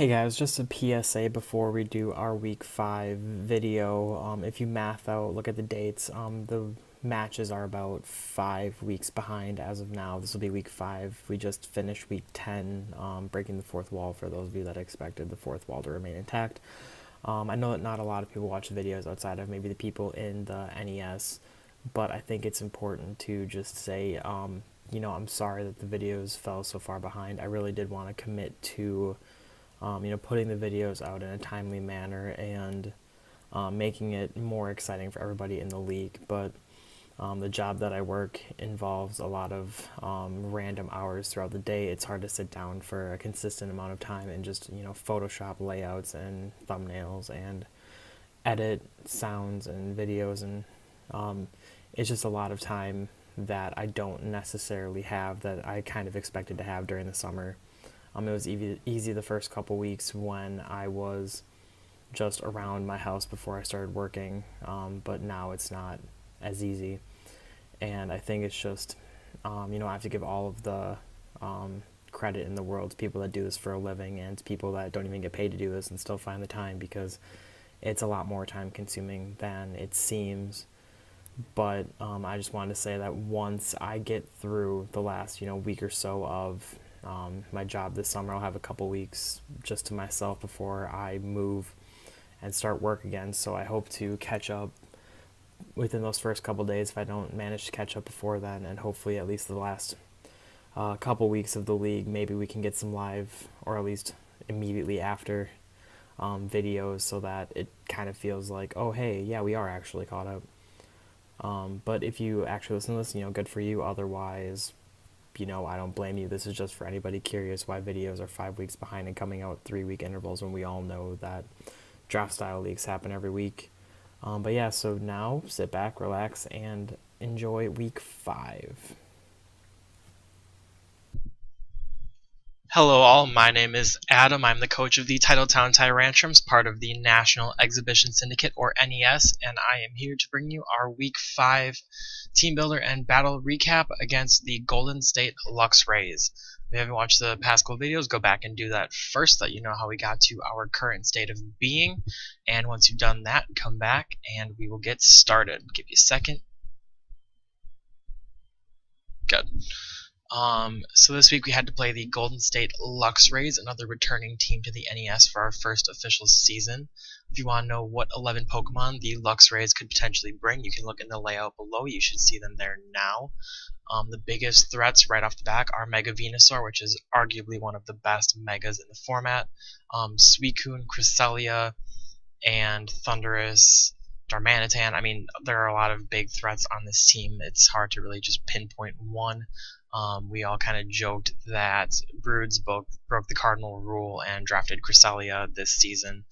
Hey guys, just a PSA before we do our week 5 video. If you math out, look at the dates, the matches are about 5 weeks behind as of now. This will be week 5. We just finished week 10, breaking the fourth wall for those of you that expected the fourth wall to remain intact. I know that not a lot of people watch videos outside of maybe the people in the NES, but I think it's important to just say, I'm sorry that the videos fell so far behind. I really did want to commit to putting the videos out in a timely manner and making it more exciting for everybody in the league. But the job that I work involves a lot of random hours throughout the day. It's hard to sit down for a consistent amount of time and just, Photoshop layouts and thumbnails and edit sounds and videos. And it's just a lot of time that I don't necessarily have that I kind of expected to have during the summer. It was easy the first couple weeks when I was just around my house before I started working, but now it's not as easy. And I think it's just, I have to give all of the credit in the world to people that do this for a living and to people that don't even get paid to do this and still find the time, because it's a lot more time consuming than it seems. But I just wanted to say that once I get through the last, week or so of my job this summer, I'll have a couple weeks just to myself before I move and start work again. So I hope to catch up within those first couple days if I don't manage to catch up before then, and hopefully at least the last couple weeks of the league, maybe we can get some live, or at least immediately after, videos, so that it kind of feels like, oh hey, yeah, we are actually caught up. But if you actually listen to this, good for you. Otherwise, I don't blame you. This is just for anybody curious why videos are 5 weeks behind and coming out 3-week intervals when we all know that draft style leagues happen every week. But yeah, so now sit back, relax, and enjoy week 5. Hello all, my name is Adam. I'm the coach of the Titletown Tyrantrums, part of the National Exhibition Syndicate, or NES, and I am here to bring you our Week 5 Team Builder and Battle recap against the Golden State Luxrays. If you haven't watched the past couple videos, go back and do that first, let you know how we got to our current state of being, and once you've done that, come back and we will get started. Give you a second. Good. So this week we had to play the Golden State Luxrays, another returning team to the NES for our first official season. If you want to know what 11 Pokemon the Luxrays could potentially bring, you can look in the layout below. You should see them there now. The biggest threats right off the back are Mega Venusaur, which is arguably one of the best Megas in the format, Suicune, Cresselia, and Thundurus, Darmanitan. I mean, there are a lot of big threats on this team. It's hard to really just pinpoint one. We all kind of joked that Broods broke the cardinal rule and drafted Cresselia this season.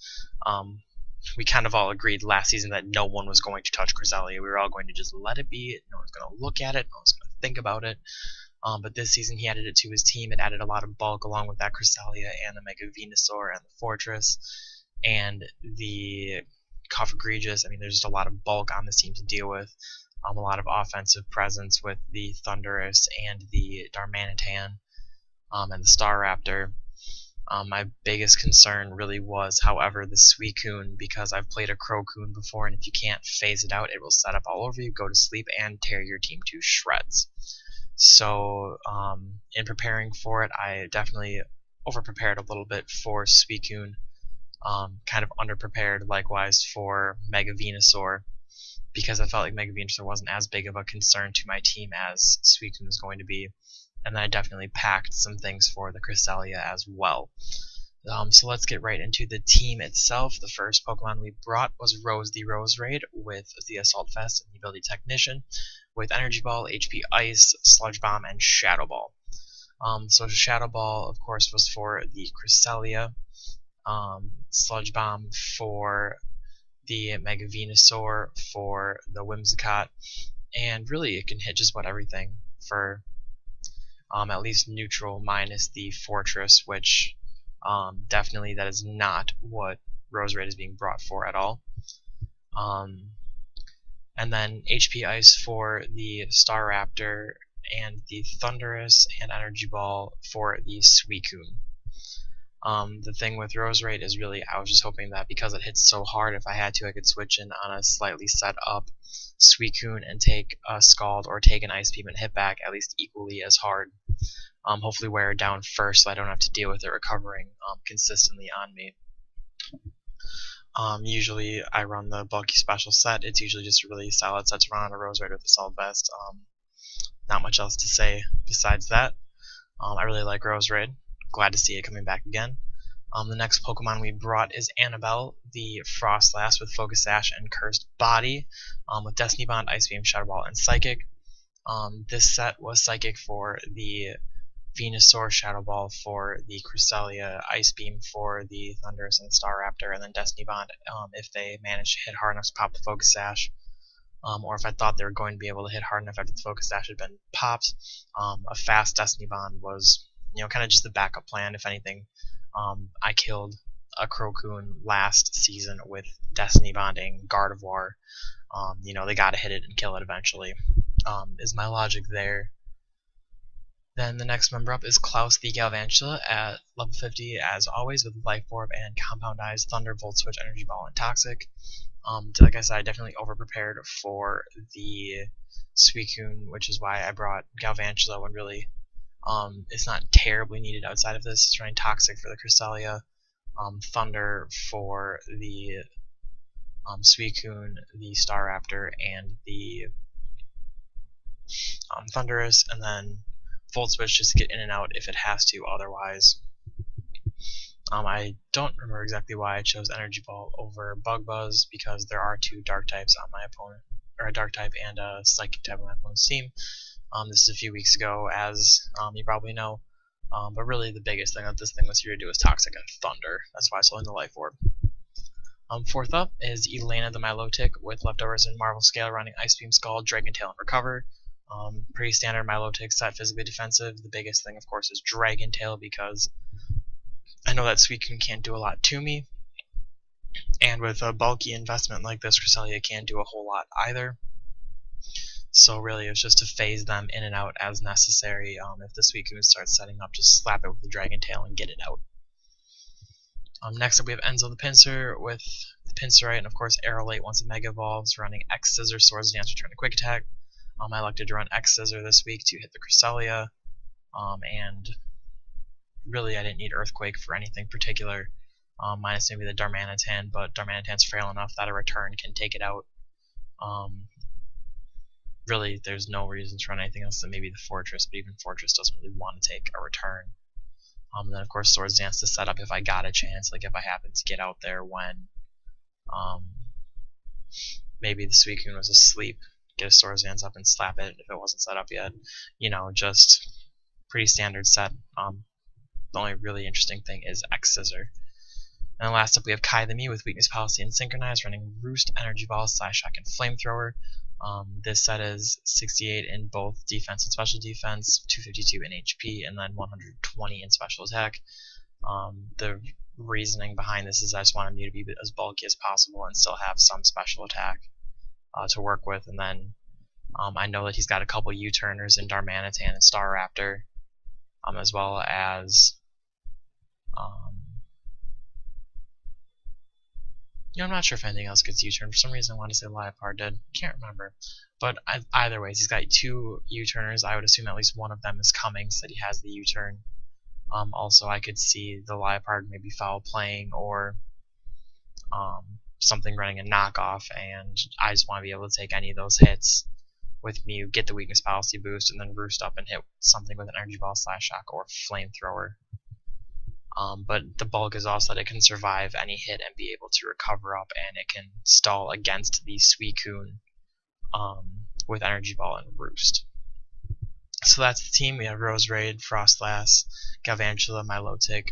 We kind of all agreed last season that no one was going to touch Cresselia. We were all going to just let it be. No one's going to look at it. No one's going to think about it. But this season he added it to his team. It added a lot of bulk along with that Cresselia and the Mega Venusaur and the Fortress and the Cofagrigus. I mean, there's just a lot of bulk on this team to deal with. A lot of offensive presence with the Thundurus and the Darmanitan and the Staraptor. My biggest concern really was, however, the Suicune, because I've played a Crocoon before, and if you can't phase it out, it will set up all over you, go to sleep, and tear your team to shreds. So in preparing for it, I definitely over-prepared a little bit for Suicune, kind of under-prepared likewise for Mega Venusaur, because I felt like Mega Venusaur wasn't as big of a concern to my team as Suicune was going to be. And then I definitely packed some things for the Cresselia as well. So let's get right into the team itself. The first Pokemon we brought was Rose the Roserade with the Assault Vest and the Ability Technician, with Energy Ball, HP Ice, Sludge Bomb, and Shadow Ball. So Shadow Ball, of course, was for the Cresselia, Sludge Bomb for the Mega Venusaur, for the Whimsicott, and really it can hit just about everything for at least neutral, minus the Fortress, which definitely that is not what Roserade is being brought for at all. And then HP Ice for the Staraptor, and the Thundurus, and Energy Ball for the Suicune. The thing with Roserade is really I was just hoping that because it hits so hard, if I had to, I could switch in on a slightly set up Suicune and take a Scald or take an Ice Beam and hit back at least equally as hard. Hopefully wear it down first so I don't have to deal with it recovering consistently on me. Usually I run the bulky special set. It's usually just a really solid set to run on a Roserade with Assault Vest. Not much else to say besides that. I really like Roserade. Glad to see it coming back again. The next Pokemon we brought is Annabelle, the Frostlass with Focus Sash and Cursed Body, with Destiny Bond, Ice Beam, Shadow Ball, and Psychic. This set was Psychic for the Venusaur, Shadow Ball for the Cresselia, Ice Beam for the Thundurus and Staraptor, and then Destiny Bond if they managed to hit hard enough to pop the Focus Sash, or if I thought they were going to be able to hit hard enough after the Focus Sash had been popped. A fast Destiny Bond was, kind of just the backup plan. If anything, I killed a Crocoon last season with Destiny Bonding Gardevoir. They gotta hit it and kill it eventually. Is my logic there. Then the next member up is Klaus the Galvantula at level 50, as always, with Life Orb and Compound Eyes, Thunder, Volt Switch, Energy Ball, and Toxic. Like I said, I definitely over-prepared for the Suicune, which is why I brought Galvantula when really it's not terribly needed outside of this. It's running Toxic for the Cresselia, Thunder for the Suicune, the Staraptor, and the Thundurus, and then Volt Switch just to get in and out if it has to otherwise. I don't remember exactly why I chose Energy Ball over Bug Buzz, because there are two Dark types on my opponent, or a Dark type and a Psychic type on my opponent's team. This is a few weeks ago, as you probably know. But really the biggest thing that this thing was here to do is Toxic and Thunder. That's why I sold in the Life Orb. Fourth up is Elena the Milotic with leftovers in Marvel Scale running Ice Beam, Scald, Dragon Tail, and Recover. Pretty standard Milotic set, physically defensive. The biggest thing, of course, is Dragon Tail, because I know that Suicune can't do a lot to me. And with a bulky investment like this, Cresselia can't do a whole lot either. So really, it's just to phase them in and out as necessary. If the Suicune starts setting up, just slap it with the Dragon Tail and get it out. Next up, we have Enzo the Pinsir with the Pincerite, and of course Aerolate once it Mega Evolves, running X Scissor, Swords Dance, Return to Quick Attack. I elected to run X Scissor this week to hit the Cresselia, and really I didn't need Earthquake for anything particular, minus maybe the Darmanitan, but Darmanitan's frail enough that a return can take it out. Really, there's no reason to run anything else than maybe the Fortress, but even Fortress doesn't really want to take a return. And then of course Swords Dance to set up if I got a chance, like if I happened to get out there when maybe the Suicune was asleep, get a Swords Dance up and slap it if it wasn't set up yet. Just pretty standard set. The only really interesting thing is X Scissor. And last up we have Kai the Mew with Weakness Policy and Synchronize, running Roost, Energy Ball, Psyshock, and Flamethrower. This set is 68 in both defense and special defense, 252 in HP, and then 120 in special attack. The reasoning behind this is I just want Mew to be as bulky as possible and still have some special attack to work with. And then I know that he's got a couple U-turners in Darmanitan and Staraptor, as well as I'm not sure if anything else gets U-turn. For some reason I wanted to say Liepard did. Can't remember. But either ways, he's got two U-turners. I would assume at least one of them is coming, so that he has the U-turn. Also, I could see the Liepard maybe foul playing or something running a knockoff, and I just want to be able to take any of those hits with Mew, get the Weakness Policy boost, and then Roost up and hit something with an Energy Ball, Psyshock, or Flamethrower. But the bulk is also that it can survive any hit and be able to recover up, and it can stall against the Suicune with Energy Ball and Roost. So that's the team. We have Roserade, Frostlass, Galvantula, Milotic,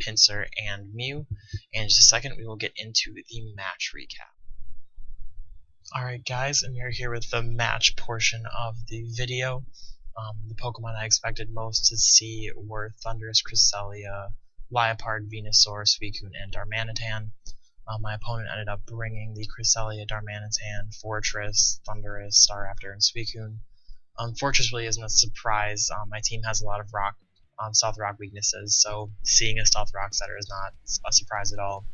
Pinsir, and Mew. And in just a second, we will get into the match recap. Alright guys, and we are here with the match portion of the video. The Pokemon I expected most to see were Thundurus, Cresselia, Liepard, Venusaur, Suicune, and Darmanitan. My opponent ended up bringing the Cresselia, Darmanitan, Fortress, Thundurus, Staraptor, and Suicune. Fortress really isn't a surprise. My team has a lot of rock Stealth Rock weaknesses, so seeing a Stealth Rock setter is not a surprise at all.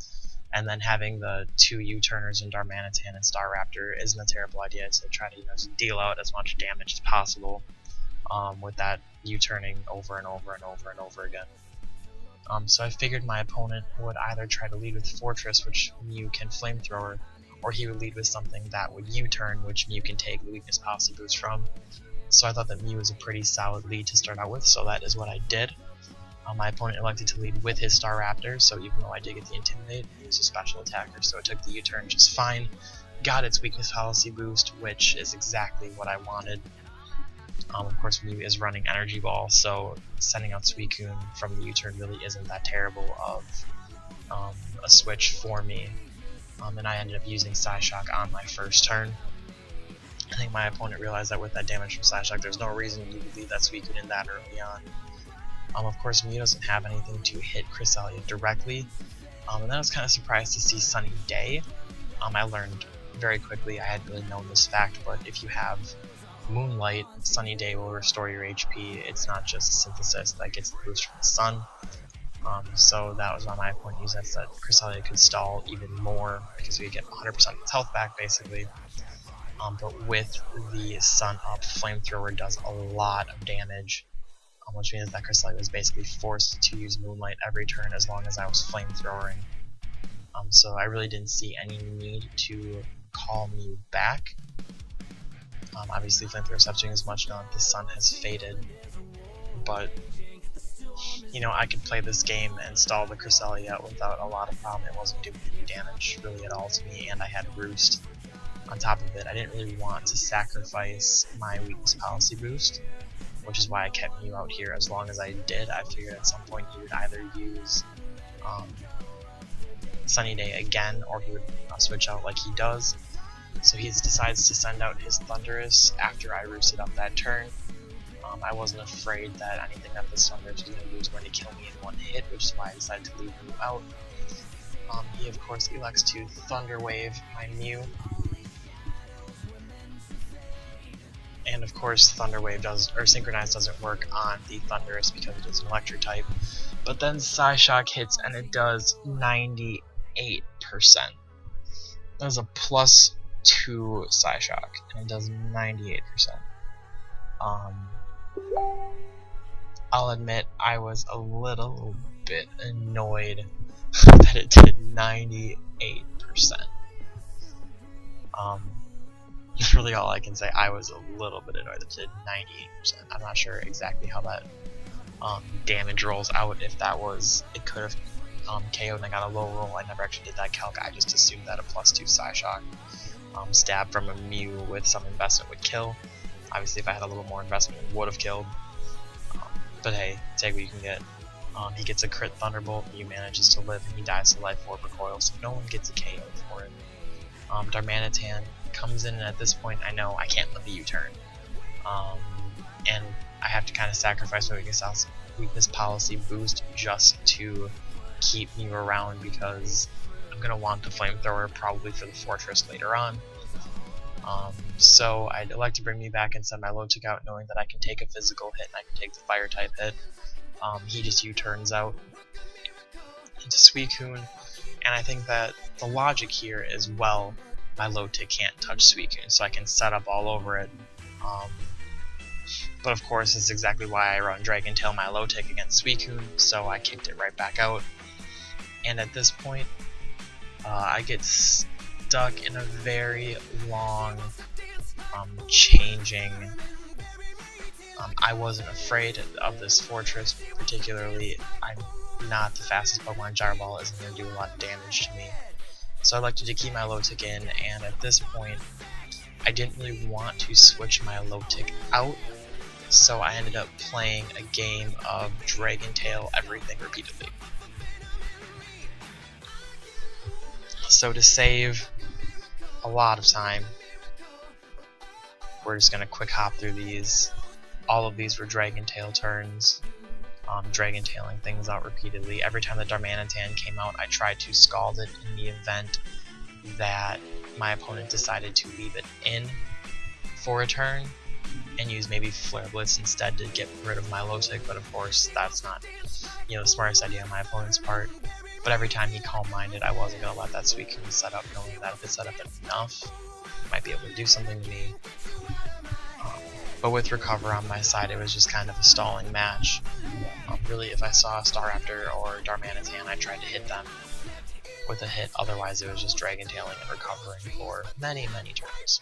And then having the 2 U-turners in Darmanitan and Staraptor isn't a terrible idea to try to deal out as much damage as possible with that U-turning over and over and over and over again. So I figured my opponent would either try to lead with Fortress, which Mew can Flamethrower, or he would lead with something that would U-turn, which Mew can take the weakness policy boost from. So I thought that Mew was a pretty solid lead to start out with, so that is what I did. My opponent elected to lead with his Staraptor, so even though I did get the Intimidate, he was a special attacker, so it took the U-turn just fine. Got its weakness policy boost, which is exactly what I wanted. Of course, Mew is running Energy Ball, so sending out Suicune from the U-turn really isn't that terrible of a switch for me. And I ended up using Psyshock on my first turn. I think my opponent realized that with that damage from Psyshock, there's no reason you would leave that Suicune in that early on. Of course, Mew doesn't have anything to hit Cresselia directly, and then I was kind of surprised to see Sunny Day. I learned very quickly, I hadn't really known this fact, but if you have Moonlight, Sunny Day will restore your HP. It's not just Synthesis that gets the boost from the sun. So that was why my opponent used that, so that Cresselia could stall even more, because we get 100% of its health back, basically. But with the sun up, Flamethrower does a lot of damage, which means that Cresselia was basically forced to use Moonlight every turn as long as I was Flamethrowering. So I really didn't see any need to call Mew back. Obviously, Flamethrower stopped doing as much now that the sun has faded, but you know, I could play this game and stall the Cresselia without a lot of problem. It wasn't doing any damage really at all to me, and I had Roost. On top of it, I didn't really want to sacrifice my weakness policy boost, which is why I kept Mew out here as long as I did. I figured at some point he would either use Sunny Day again, or he would switch out like he does. So he decides to send out his Thundurus after I roosted up that turn. I wasn't afraid that anything that this Thundurus was going to do was going to kill me in one hit, which is why I decided to leave Mew out. He of course elects to Thunder Wave my Mew. And of course Thunder Wave Synchronize doesn't work on the Thundurus because it is an electric type. But then Psyshock hits and it does 98%. That is a +2 Psyshock, and it does 98%. I'll admit I was a little bit annoyed that it did 98%. That's really all I can say. I was a little bit annoyed that it did 98%. I'm not sure exactly how that damage rolls out. If that was, it could have KO'd and I got a low roll. I never actually did that calc. I just assumed that a +2 Psyshock stab from a Mew with some investment would kill. Obviously, if I had a little more investment, it would have killed. But hey, take what you can get. He gets a crit Thunderbolt, Mew manages to live, and he dies to Life Orb Recoil, so no one gets a KO for it. Darmanitan comes in, and at this point I know I can't live a U-turn. And I have to kind of sacrifice my weakness policy boost just to keep Mew around, because I'm going to want the Flamethrower probably for the Fortress later on. So I'd elect to bring Mew back and send my low tick out, knowing that I can take a physical hit and I can take the fire type hit. He just U-turns out into Suicune, and I think that the logic here is, well, my low tick can't touch Suicune, so I can set up all over it. But of course, this is exactly why I run Dragon Tail my low tick against Suicune, so I kicked it right back out. And at this point, I get stuck in a very long changing. I wasn't afraid of this Fortress particularly. I'm not the fastest Pokemon. Gyro Ball isn't going to do a lot of damage to me. So I elected to keep my low tick in, and at this point, I didn't really want to switch my low tick out, so I ended up playing a game of Dragon Tail everything repeatedly. So to save a lot of time, we're just going to quick hop through these. All of these were Dragon Tail turns, Dragon Tailing things out repeatedly. Every time the Darmanitan came out, I tried to scald it in the event that my opponent decided to leave it in for a turn. and use maybe Flare Blitz instead to get rid of my low tick, but of course that's not, you know, the smartest idea on my opponent's part. But every time he Calm Minded, I wasn't going to let that Suicune set up, knowing that if it set up enough, it might be able to do something to me. But with Recover on my side, it was just kind of a stalling match. Really, if I saw a Staraptor or Darmanitan, I tried to hit them with a hit, otherwise it was just Dragon Tailing and recovering for many, many turns.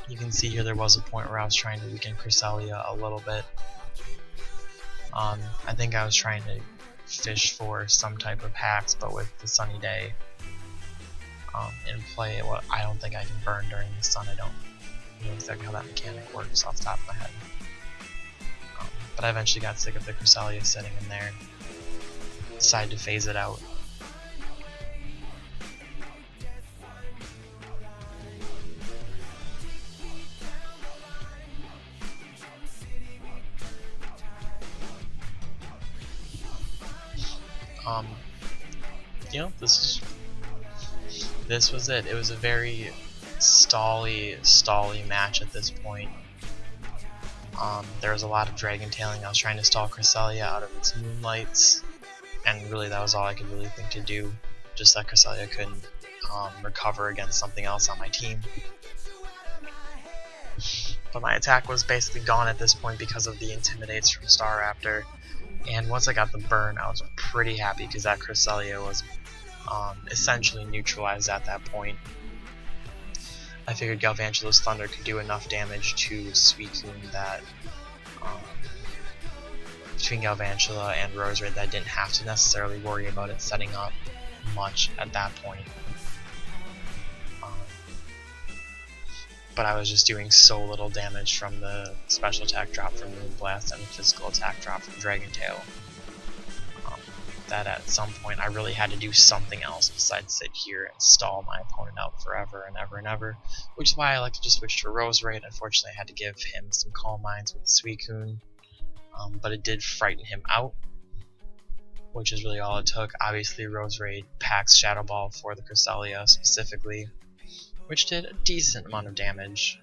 You can see here there was a point where I was trying to weaken Cresselia a little bit. I think I was trying to fish for some type of hacks, but with the Sunny Day in play, well, I don't think I can burn during the sun. I don't know exactly how that mechanic works off the top of my head. But I eventually got sick of the Cresselia sitting in there, decided to phase it out. You know, this was it. It was a very stally match at this point. There was a lot of Dragon Tailing. I was trying to stall Cresselia out of its Moonlights, and really that was all I could really think to do. Just that Cresselia couldn't recover against something else on my team. But my attack was basically gone at this point because of the Intimidates from Staraptor. And once I got the burn, I was pretty happy because that Cresselia was essentially neutralized at that point. I figured Galvantula's Thunder could do enough damage to Suicune that between Galvantula and Roserade that I didn't have to necessarily worry about it setting up much at that point. But I was just doing so little damage from the special attack drop from Moonblast and the physical attack drop from Dragon Tail that at some point I really had to do something else besides sit here and stall my opponent out forever and ever and ever, which is why I like to just switch to Roserade. Unfortunately, I had to give him some Calm Minds with Suicune, but it did frighten him out, which is really all it took. Obviously, Roserade packs Shadow Ball for the Cresselia specifically, which did a decent amount of damage,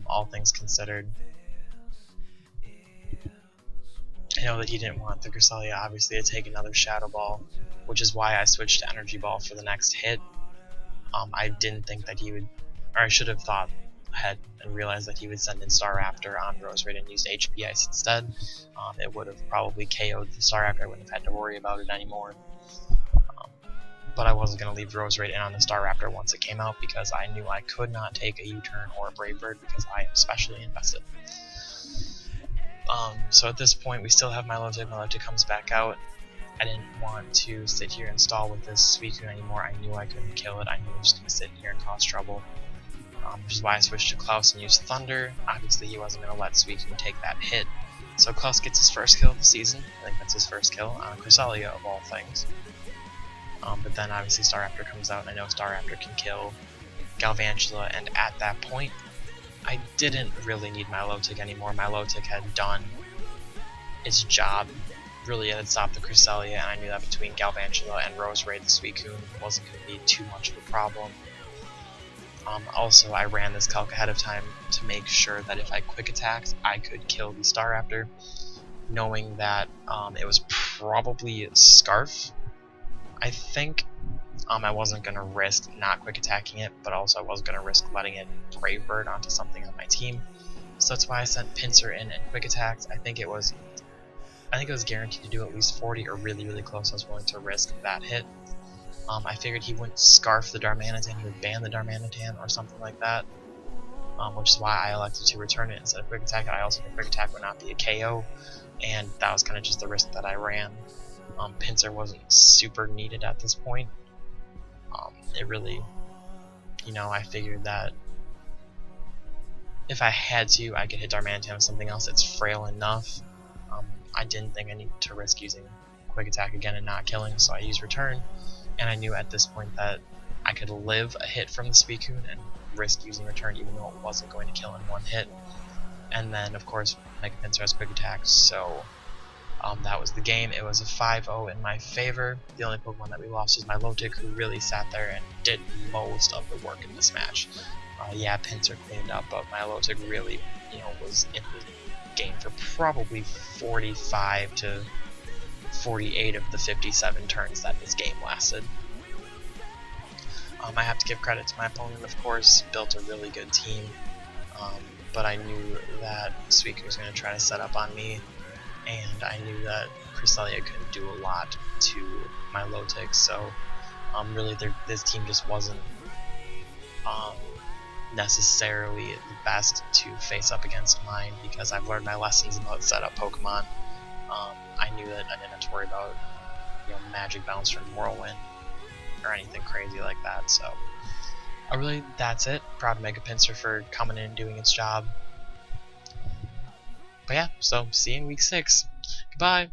all things considered. I know that he didn't want the Cresselia obviously to take another Shadow Ball, which is why I switched to Energy Ball for the next hit. I didn't think that he would, or I should have thought ahead and realized that he would send in Staraptor on Roserade and use HP Ice instead. It would have probably KO'd the Staraptor. I wouldn't have had to worry about it anymore. But I wasn't going to leave Roserade in on the Staraptor once it came out because I knew I could not take a U-turn or a Brave Bird because I am specially invested. So at this point we still have my low tick. My low tick comes back out. I didn't want to sit here and stall with this Suicune anymore. I knew I couldn't kill it. I knew it was just going to sit here and cause trouble. Which is why I switched to Klaus and used Thunder. Obviously he wasn't going to let Suicune take that hit. So Klaus gets his first kill of the season. I think that's his first kill on Cresselia of all things. But then obviously Staraptor comes out, and I know Staraptor can kill Galvantula, and at that point I didn't really need my low tick anymore. My low tick had done its job. Really, it had stopped the Cresselia, and I knew that between Galvantula and Roserade, the Suicune wasn't going to be too much of a problem. Also, I ran this calc ahead of time to make sure that if I quick attacked, I could kill the Staraptor, knowing that it was probably Scarf. I think I wasn't going to risk not quick attacking it, but also I wasn't going to risk letting it Brave Bird onto something on my team. So that's why I sent Pinsir in and quick attacked. I think it was guaranteed to do at least 40 or really, really close. I was willing to risk that hit. I figured he wouldn't Scarf the Darmanitan, he would ban the Darmanitan or something like that, which is why I elected to return it instead of quick attack. I also think quick attack would not be a KO, and that was kind of just the risk that I ran. Pinsir wasn't super needed at this point. It really, I figured that if I had to, I could hit Darmanitan with something else that's frail enough. I didn't think I needed to risk using quick attack again and not killing, so I used return, and I knew at this point that I could live a hit from the Suicune and risk using return even though it wasn't going to kill in one hit. And then of course Mega Pinsir has quick attack, so That was the game. It was a 5-0 in my favor. The only Pokemon that we lost was my Lotic, who really sat there and did most of the work in this match. Yeah, Pinsir cleaned up, but my Lotic really, was in the game for probably 45 to 48 of the 57 turns that this game lasted. I have to give credit to my opponent, of course. Built a really good team, but I knew that Suicune was going to try to set up on me, and I knew that Cresselia couldn't do a lot to my Lotic, so really this team just wasn't necessarily the best to face up against mine, because I've learned my lessons about setup Pokemon. I knew that I didn't have to worry about Magic Bounce from Whirlwind or anything crazy like that, so really that's it. Proud of Mega Pinsir for coming in and doing its job. But yeah, so see you in week 6. Goodbye!